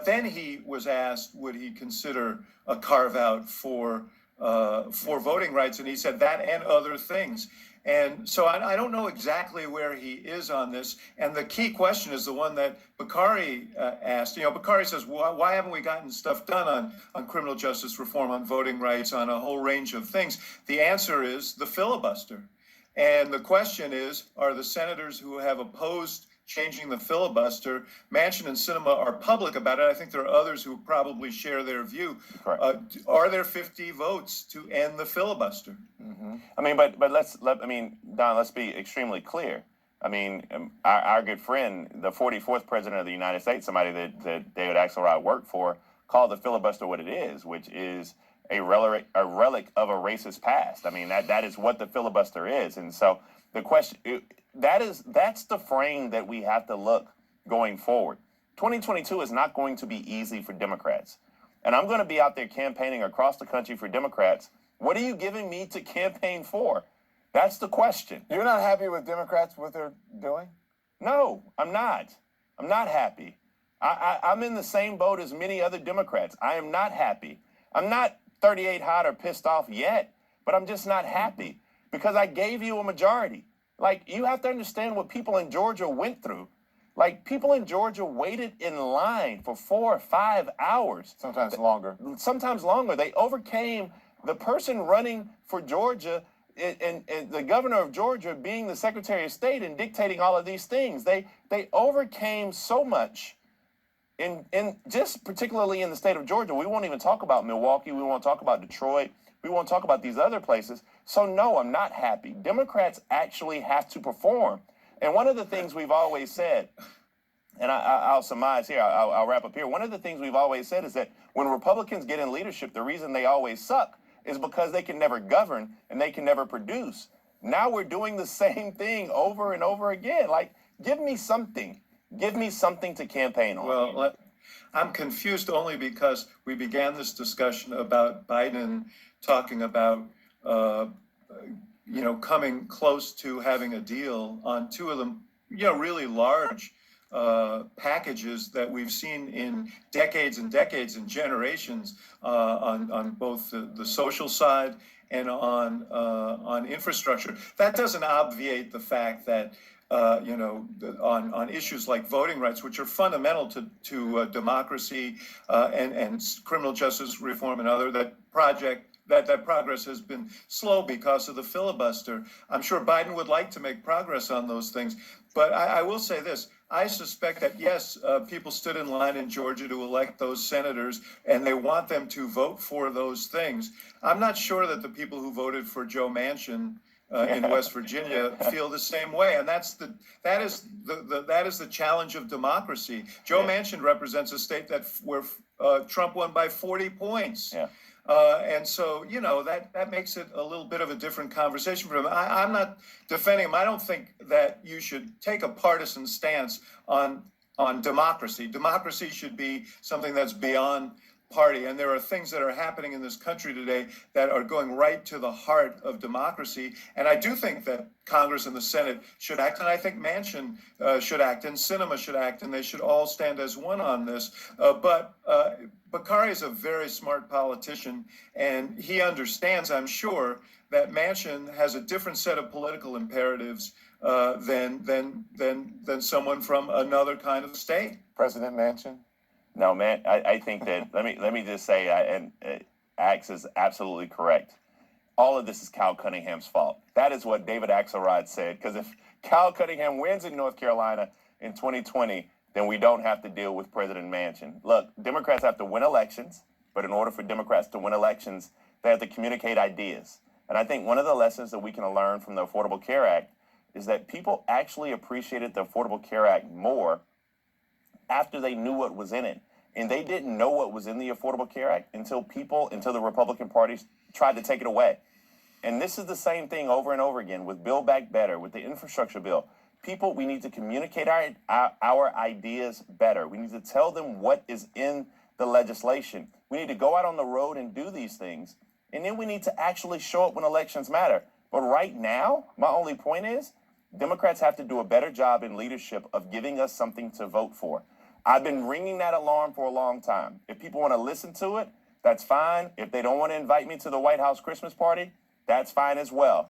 But then he was asked, would he consider a carve out for voting rights, and he said that and other things. And so I don't know exactly where he is on this. And the key question is the one that Bakari asked. You know, Bakari says, why haven't we gotten stuff done on criminal justice reform, on voting rights, on a whole range of things? The answer is the filibuster. And the question is, are the senators who have opposed changing the filibuster, Manchin and Sinema are public about it. I think there are others who probably share their view. Are there 50 votes to end the filibuster? Mm-hmm. I mean, but Don, let's be extremely clear. I mean, our good friend, the 44th president of the United States, somebody that David Axelrod worked for, called the filibuster what it is, which is a relic of a racist past. I mean, that is what the filibuster is. And so the question, that's the frame that we have to look going forward. 2022 is not going to be easy for Democrats. And I'm going to be out there campaigning across the country for Democrats. What are you giving me to campaign for? That's the question. You're not happy with Democrats, what they're doing? No, I'm not. I'm not happy. I'm in the same boat as many other Democrats. I am not happy. I'm not 38 hot or pissed off yet, but I'm just not happy because I gave you a majority. Like, you have to understand what people in Georgia went through. Like, people in Georgia waited in line for 4 or 5 hours. Sometimes longer. Sometimes longer. They overcame the person running for Georgia and the governor of Georgia being the Secretary of State and dictating all of these things. They overcame so much in just particularly in the state of Georgia. We won't even talk about Milwaukee. We won't talk about Detroit. We won't talk about these other places. So no, I'm not happy. Democrats actually have to perform. And one of the things we've always said, and I'll surmise here, I'll wrap up here. One of the things we've always said is that when Republicans get in leadership, the reason they always suck is because they can never govern and they can never produce. Now we're doing the same thing over and over again. Like, give me something. Give me something to campaign on. Well, I'm confused only because we began this discussion about Biden talking about, coming close to having a deal on two of them, really large packages that we've seen in decades and decades and generations on both the social side and on infrastructure. That doesn't obviate the fact that on issues like voting rights, which are fundamental to democracy and criminal justice reform and other, that progress has been slow because of the filibuster. I'm sure Biden would like to make progress on those things, but I will say this. I suspect that, yes, people stood in line in Georgia to elect those senators, and they want them to vote for those things. I'm not sure that the people who voted for Joe Manchin in West Virginia feel the same way, and that is the challenge of democracy. Joe Manchin represents a state where Trump won by 40 points. Yeah. And so, that makes it a little bit of a different conversation for him. I'm not defending him. I don't think that you should take a partisan stance on democracy. Democracy should be something that's beyond party. And there are things that are happening in this country today that are going right to the heart of democracy. And I do think that Congress and the Senate should act, and I think Manchin should act, and Sinema should act, and they should all stand as one on this. But Bakari is a very smart politician, and he understands, I'm sure, that Manchin has a different set of political imperatives than someone from another kind of state. President Manchin? No, man, I think that, let me just say, Axe is absolutely correct. All of this is Cal Cunningham's fault. That is what David Axelrod said, because if Cal Cunningham wins in North Carolina in 2020, then we don't have to deal with President Manchin. Look, Democrats have to win elections, but in order for Democrats to win elections, they have to communicate ideas. And I think one of the lessons that we can learn from the Affordable Care Act is that people actually appreciated the Affordable Care Act more after they knew what was in it. And they didn't know what was in the Affordable Care Act until the Republican Party tried to take it away. And this is the same thing over and over again with Build Back Better, with the infrastructure bill. People, we need to communicate our ideas better. We need to tell them what is in the legislation. We need to go out on the road and do these things. And then we need to actually show up when elections matter. But right now, my only point is, Democrats have to do a better job in leadership of giving us something to vote for. I've been ringing that alarm for a long time. If people want to listen to it, that's fine. If they don't want to invite me to the White House Christmas party, that's fine as well.